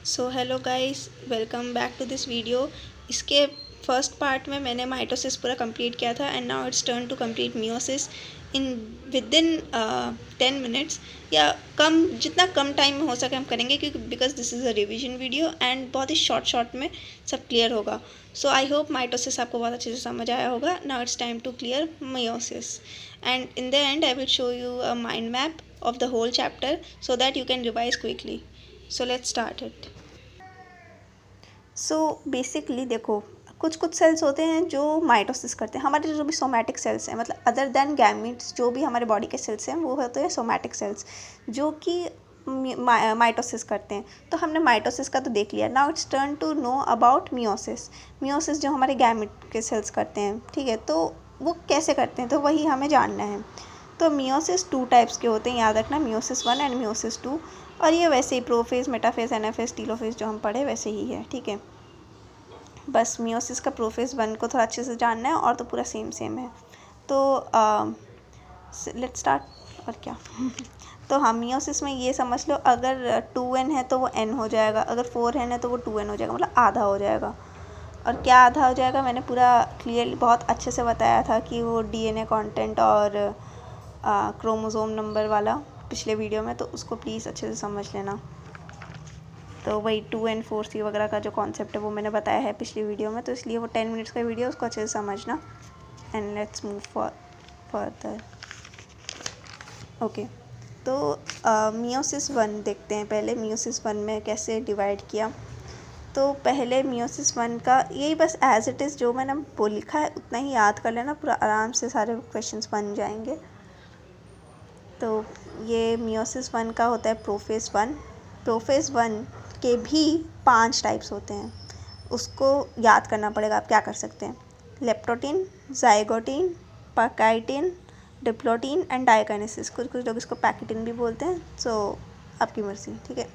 So hello guys, welcome back to this video. इसके first part में मैंने mitosis पूरा कंप्लीट किया था and now it's turn to complete meiosis in with in 10 minutes या कम, जितना कम टाइम में हो सके हम करेंगे, क्योंकि because this is a revision video and बहुत ही शॉर्ट में सब क्लियर होगा। सो आई होप माइटोसिस आपको बहुत अच्छे से समझ आया होगा। Now it's time to clear meiosis and in the end I will show you a mind map of the whole chapter so that you can revise quickly. So let's start it. So basically देखो, कुछ कुछ sales होते हैं जो mitosis करते हैं। हमारे जो भी सोमैटिक सेल्स हैं, मतलब अदर देन गैमीट्स, जो भी हमारे बॉडी के सेल्स हैं वो होते हैं सोमैटिक सेल्स जो कि माइटोसिस करते हैं। तो हमने माइटोसिस का तो देख लिया। Now it's turn to know about meiosis. Meiosis जो हमारे गैमीट के सेल्स करते हैं, ठीक है, तो वो कैसे करते हैं तो वही हमें जानना है। तो मियोसिस 2 टाइप्स के होते हैं, याद रखना, मियोसिस 1 एंड मियोसिस 2। और ये वैसे ही प्रोफेज, मेटाफेज, एनाफेज, टीलोफेज जो हम पढ़े वैसे ही है, ठीक है। बस मियोसिस का प्रोफेज 1 को थोड़ा अच्छे से जानना है और तो पूरा सेम है। तो लेट्स स्टार्ट। और क्या तो हम मियोसिस में ये समझ लो, अगर 2n है तो वो n हो जाएगा, अगर 4n है तो वो 2n हो जाएगा, मतलब आधा हो जाएगा। और क्या आधा हो जाएगा, मैंने पूरा क्लियरली बहुत अच्छे से बताया था कि वो डीएनए कंटेंट और क्रोमोसोम नंबर वाला पिछले वीडियो में, तो उसको प्लीज़ अच्छे से समझ लेना। तो वही 2n 4c वगैरह का जो कॉन्सेप्ट है वो मैंने बताया है पिछली वीडियो में, तो इसलिए वो 10 मिनट्स का वीडियो, उसको अच्छे से समझना। And let's move further. Okay, तो मियोसिस 1 देखते हैं पहले। मियोसिस 1 में कैसे डिवाइड किया, तो पहले मियोसिस 1 का यही बस एज इट इज़ जो मैंने वो लिखा है उतना ही याद कर लेना, पूरा आराम से सारे क्वेश्चंस बन जाएंगे। तो ये मियोसिस 1 का होता है प्रोफेज 1। प्रोफेज 1 के भी 5 टाइप्स होते हैं, उसको याद करना पड़ेगा। आप क्या कर सकते हैं, leptotene, zygotene, pachytene, diplotene and diakinesis. कुछ लोग इसको पैकेटिन भी बोलते हैं, सो आपकी मर्ज़ी, ठीक है।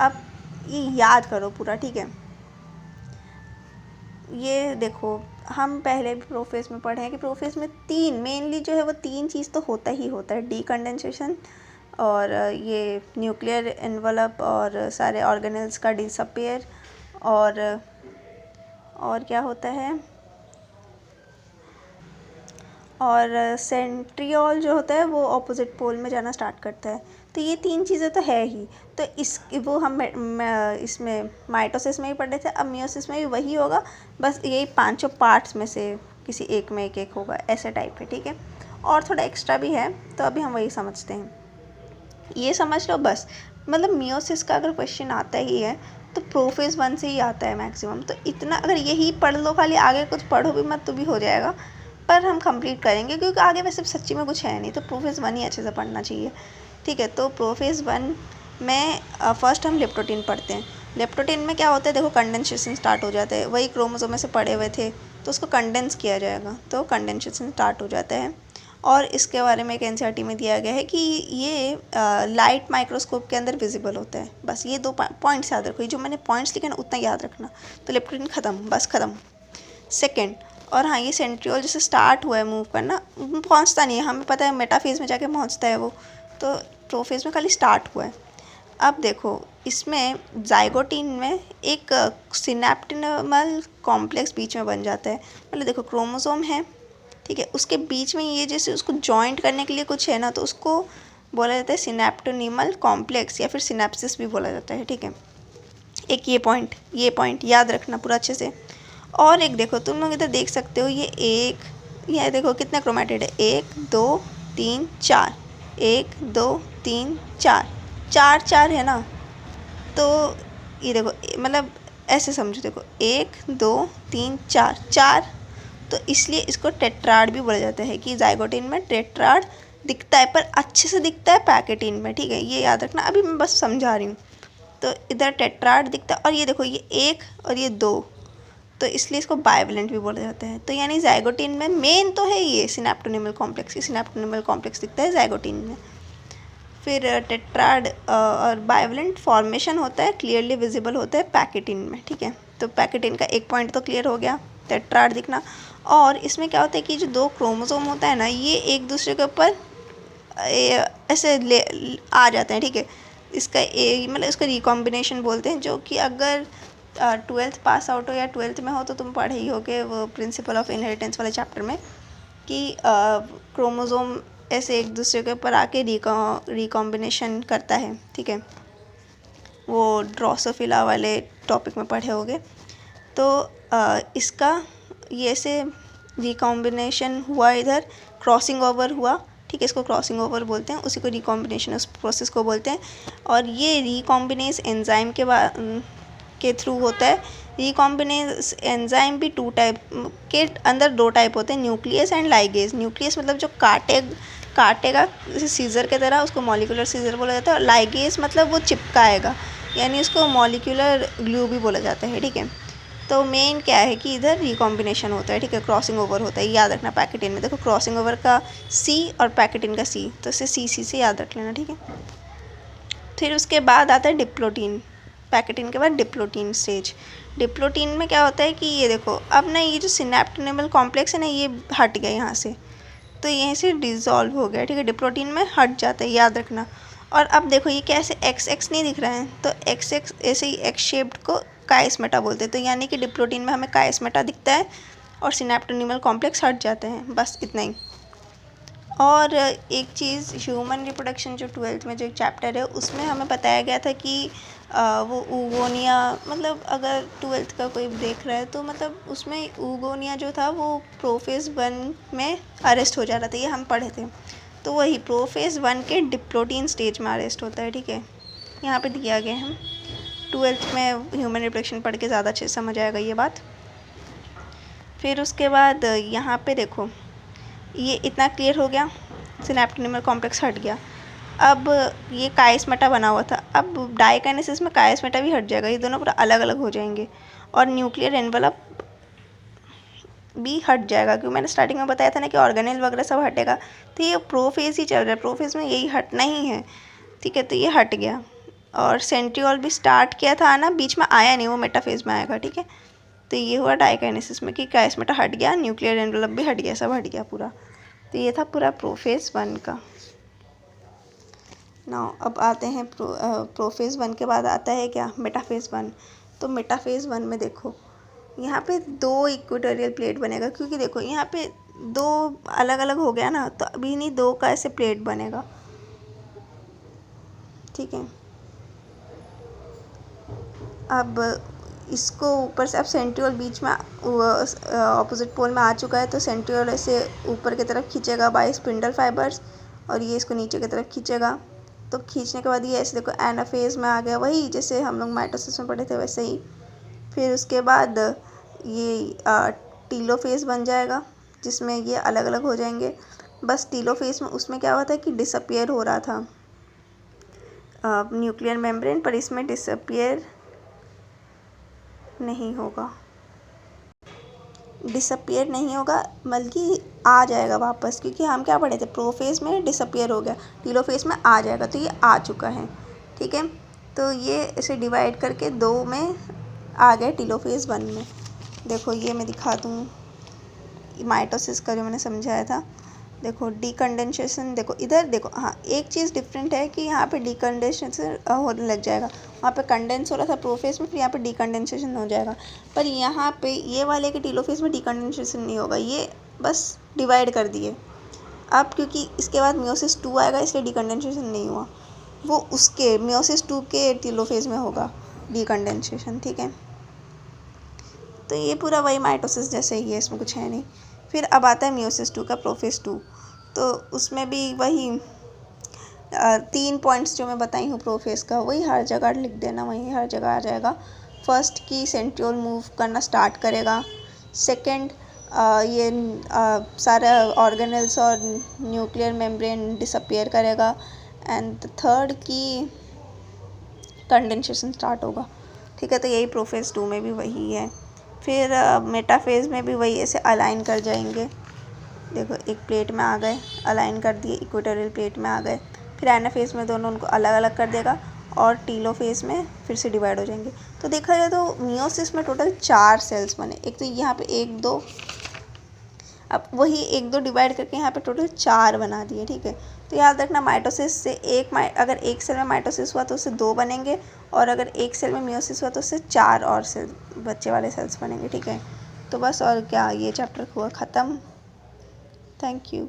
अब ये याद करो पूरा, ठीक है। ये देखो, हम पहले भी प्रोफेज में पढ़े हैं कि प्रोफेज में 3 मेनली जो है वो 3 चीज़ तो होता ही होता है, डीकंडेंसेशन और ये न्यूक्लियर एनवलप और सारे ऑर्गेनेल्स का डिसअपियर, और क्या होता है, और सेंट्रियोल जो होता है वो ऑपोजिट पोल में जाना स्टार्ट करता है। तो ये 3 चीज़ें तो है ही। तो वो हम इसमें माइटोसिस में ही पढ़ रहे थे, अब मियोसिस में भी वही होगा, बस यही 5 पार्ट्स में से किसी एक में एक होगा, ऐसे टाइप है, ठीक है। और थोड़ा एक्स्ट्रा भी है, तो अभी हम वही समझते हैं। ये समझ लो बस, मतलब मियोसिस का अगर क्वेश्चन आता ही है तो प्रोफेज 1 से ही आता है मैक्सिमम। तो इतना अगर यही पढ़ लो खाली, आगे कुछ पढ़ो भी मत तो भी हो जाएगा, पर हम कंप्लीट करेंगे क्योंकि आगे वैसे सच्ची में कुछ है नहीं, तो प्रोफेज 1 ही अच्छे से पढ़ना चाहिए, ठीक है। तो प्रोफेज 1 में फर्स्ट हम लेप्टोटीन पढ़ते हैं। लेप्टोटीन में क्या होता है, देखो कंडेंसेशन स्टार्ट हो जाता है, वही क्रोमोसोम में से पढ़े हुए थे, तो उसको कंडेंस किया जाएगा, तो कंडेंसेशन स्टार्ट हो जाता है। और इसके बारे में एक एनसीईआरटी में दिया गया है कि ये लाइट माइक्रोस्कोप के अंदर विजिबल होता है। बस ये 2 पॉइंट्स याद रखो, जो मैंने पॉइंट्स लिखे ना उतना याद रखना। तो लेप्टोटीन ख़त्म, बस ख़त्म। सेकेंड, और हाँ, ये सेंट्रियोल जैसे स्टार्ट हुआ है मूव करना, पहुँचता नहीं है, हमें पता है मेटाफेज में जाके पहुँचता है वो, तो प्रोफेज में खाली स्टार्ट हुआ है। अब देखो, इसमें जाइगोटीन में एक सिनेप्टिनमल कॉम्प्लेक्स बीच में बन जाता है। मतलब देखो, क्रोमोसोम है, ठीक है, उसके बीच में ये जैसे उसको जॉइंट करने के लिए कुछ है ना, तो उसको बोला जाता है सिनेप्टोनिमल कॉम्प्लेक्स या फिर सिनेप्सिस भी बोला जाता है, ठीक है। एक ये पॉइंट याद रखना पूरा अच्छे से। और एक देखो, तुम लोग इधर देख सकते हो, ये देखो कितने क्रोमेटिड है, 1 2 3 4, 1 2 3 4, 4 है ना। तो ये देखो, मतलब ऐसे समझो, देखो 1 2 3 4, तो इसलिए इसको टेट्राड भी बोला जाता है कि जाइगोटीन में टेट्राड दिखता है, पर अच्छे से दिखता है पैकेटीन में, ठीक है, ये याद रखना। अभी मैं बस समझा रही हूँ। तो इधर टेट्राड दिखता है, और ये देखो, ये 1 और ये 2, तो इसलिए इसको बाइवेलेंट भी बोला जाता है। तो यानी जाइगोटीन में मेन तो है ये सिनेप्टोनिमल कॉम्प्लेक्स, सिनेप्टोनिमल कॉम्प्लेक्स दिखता है जाइगोटीन में। फिर टेट्राड और बाइवेलेंट फॉर्मेशन होता है, क्लियरली विजिबल होता है पैकेटीन में, ठीक है। तो पैकेटीन का एक पॉइंट तो क्लियर हो गया, टेट्राड दिखना। और इसमें क्या होता है कि जो 2 क्रोमोसोम होता है ना, ये एक दूसरे के ऊपर ऐसे आ जाते हैं, ठीक है। इसका मतलब इसका रिकॉम्बिनेशन बोलते हैं, जो कि अगर 12th पास आउट हो या 12th में हो तो तुम पढ़े ही होगे वो प्रिंसिपल ऑफ इनहेरिटेंस वाले चैप्टर में, कि क्रोमोज़ोम ऐसे एक दूसरे के ऊपर आके रिकॉम्बिनेशन करता है, ठीक है। वो ड्रोसोफिला वाले टॉपिक में पढ़े होगे। तो इसका ये से रिकॉम्बिनेशन हुआ, इधर क्रॉसिंग ओवर हुआ, ठीक है, इसको क्रॉसिंग ओवर बोलते हैं, उसी को रिकॉम्बिनेशन उस प्रोसेस को बोलते हैं। और ये रिकॉम्बिनेस एंजाइम के थ्रू होता है। रिकॉम्बिनेस एंजाइम भी 2 टाइप के अंदर 2 टाइप होते हैं, न्यूक्लियस एंड लाइगेज। न्यूक्लियस मतलब जो काटेगा जैसे सीज़र के तरह, उसको मॉलिक्यूलर सीज़र बोला जाता है। और लाइगेज मतलब वो चिपकाएगा, यानी उसको मॉलिक्यूलर ग्लू भी बोला जाता है, ठीक है। तो मेन क्या है कि इधर रिकॉम्बिनेशन होता है, ठीक है, क्रॉसिंग ओवर होता है, याद रखना। पैकेटिन में देखो क्रॉसिंग ओवर का सी और पैकेटिन का सी, तो इसे सी से याद रख लेना, ठीक है। फिर उसके बाद आता है डिप्लोटीन। पैकेटिन के बाद डिप्लोटीन स्टेज। डिप्लोटीन में क्या होता है कि ये देखो, अब ना ये जो सिनेप्टिनेबल कॉम्प्लेक्स है ना, ये हट गया यहाँ से, तो यहीं से डिज़ोल्व हो गया, ठीक है, डिप्लोटीन में हट जाता है, याद रखना। और अब देखो ये कैसे एक्स नहीं दिख रहा है, तो एक्स ऐसे ही एक्स शेप्ड को काइस्मेटा बोलते हैं। तो यानी कि डिप्लोटीन में हमें काइस्मेटा दिखता है और सिनेप्टिनेबल कॉम्प्लेक्स हट जाते हैं, बस इतना ही। और एक चीज़, ह्यूमन रिप्रोडक्शन जो 12th में जो एक चैप्टर है, उसमें हमें बताया गया था कि वो ऊगोनिया, मतलब अगर 12th का कोई देख रहा है तो मतलब उसमें ऊगोनिया जो था वो प्रोफेज़ 1 में अरेस्ट हो जा रहा था, ये हम पढ़े थे। तो वही प्रोफेज़ 1 के डिप्लोटीन स्टेज में अरेस्ट होता है, ठीक है, यहाँ पे दिया गया है। 12th में ह्यूमन रिप्रोडक्शन पढ़ के ज़्यादा अच्छे से समझ आएगा ये बात। फिर उसके बाद यहाँ पे देखो, ये इतना क्लियर हो गया, सिनेप्टिनेबल कॉम्प्लेक्स हट गया। अब ये काइस्मेटा बना हुआ था, अब डाइकाइनेसिस में काइस्मेटा भी हट जाएगा, ये दोनों पूरा अलग अलग हो जाएंगे। और न्यूक्लियर एनवेलप भी हट जाएगा, क्योंकि मैंने स्टार्टिंग में बताया था ना कि ऑर्गेनेल वगैरह सब हटेगा। तो ये प्रोफेज़ ही चल रहा है, प्रोफेज़ में यही हटना ही है, ठीक है, तो ये हट गया। और सेंट्रियोल भी स्टार्ट किया था आना, बीच में आया नहीं, वो मेटाफेज में आएगा, ठीक है। तो ये हुआ डाइकाइनेसिस में कि काइस्मेटा हट गया, न्यूक्लियर एनवेलप भी हट गया, सब हट गया पूरा। तो ये था पूरा प्रोफेज़ 1 का। नाउ अब आते हैं प्रोफेज़ 1 के बाद आता है क्या, मेटाफेज़ 1। तो मेटाफेज़ 1 में देखो, यहाँ पे 2 इक्वेटोरियल प्लेट बनेगा, क्योंकि देखो यहाँ पे 2 अलग अलग हो गया ना, तो अभी नहीं 2 का ऐसे प्लेट बनेगा, ठीक है। अब इसको ऊपर से, अब सेंट्रियोल बीच में ऑपोजिट पोल में आ चुका है, तो सेंट्रियोल ऐसे ऊपर की तरफ खींचेगा बाय स्पिंडल फाइबर्स, और ये इसको नीचे की तरफ खींचेगा। तो खींचने के बाद ये ऐसे देखो एनाफेज में आ गया, वही जैसे हम लोग माइटोसिस में पढ़े थे वैसे ही। फिर उसके बाद ये टीलोफेज बन जाएगा, जिसमें ये अलग अलग हो जाएंगे। बस टीलोफेज में उसमें क्या हुआ था कि डिसअपियर हो रहा था न्यूक्लियर मेम्ब्रेन, पर इसमें डिसअपियर नहीं होगा, डिसअपियर नहीं होगा, बल्कि आ जाएगा वापस, क्योंकि हम क्या पढ़े थे, प्रोफेज़ में डिसअपियर हो गया, टीलोफेज में आ जाएगा, तो ये आ चुका है, ठीक है। तो ये इसे डिवाइड करके 2 में आ गया टीलोफेज 1 में। देखो ये मैं दिखा दूँ माइटोसिस का जो मैंने समझाया था, देखो डीकंडेंसेशन, देखो इधर देखो, हाँ एक चीज़ डिफरेंट है कि यहाँ पे डीकंडेंसेशन होने लग जाएगा, वहाँ पे कंडेंस हो रहा था प्रोफेज में, फिर यहाँ पे डीकंडेंसेशन हो जाएगा। पर यहाँ पे ये वाले के टीलोफेज में डीकंडेंसेशन नहीं होगा, ये बस डिवाइड कर दिए। अब क्योंकि इसके बाद मियोसिस 2 आएगा, इसलिए डीकंडेंसेशन नहीं हुआ, वो उसके मियोसिस 2 के टीलोफेज में होगा डीकंडेंसेशन, ठीक है। तो ये पूरा वही माइटोसिस जैसे ही है, इसमें कुछ है नहीं। फिर अब आता है मियोसिस 2 का, प्रोफेज 2। तो उसमें भी वही 3 पॉइंट्स जो मैं बताई हूँ प्रोफेज का, वही हर जगह लिख देना, वही हर जगह आ जाएगा। फर्स्ट की सेंट्रियोल मूव करना स्टार्ट करेगा। सेकंड ये सारे ऑर्गेनेल्स और न्यूक्लियर मेम्ब्रेन डिसअपियर करेगा। एंड थर्ड की कंडेंसेशन स्टार्ट होगा, ठीक है। तो यही प्रोफेज 2 में भी वही है। फिर मेटाफेज में भी वही ऐसे अलाइन कर जाएंगे, देखो एक प्लेट में आ गए, अलाइन कर दिए, इक्वेटोरियल प्लेट में आ गए। फिर एनाफेज में दोनों उनको अलग अलग कर देगा, और टीलोफेज में फिर से डिवाइड हो जाएंगे। तो देखा जाए तो मियोसिस में टोटल 4 सेल्स बने, एक तो यहाँ पे 1 2, अब वही 1 2 डिवाइड करके यहाँ पे टोटल 4 बना दिए, ठीक है। तो याद रखना माइटोसिस से अगर एक सेल में माइटोसिस हुआ तो उससे 2 बनेंगे, और अगर एक सेल में मियोसिस हुआ तो उससे 4 और सेल बच्चे वाले सेल्स बनेंगे। ठीक है, तो बस और क्या, ये चैप्टर हुआ ख़त्म। Thank you.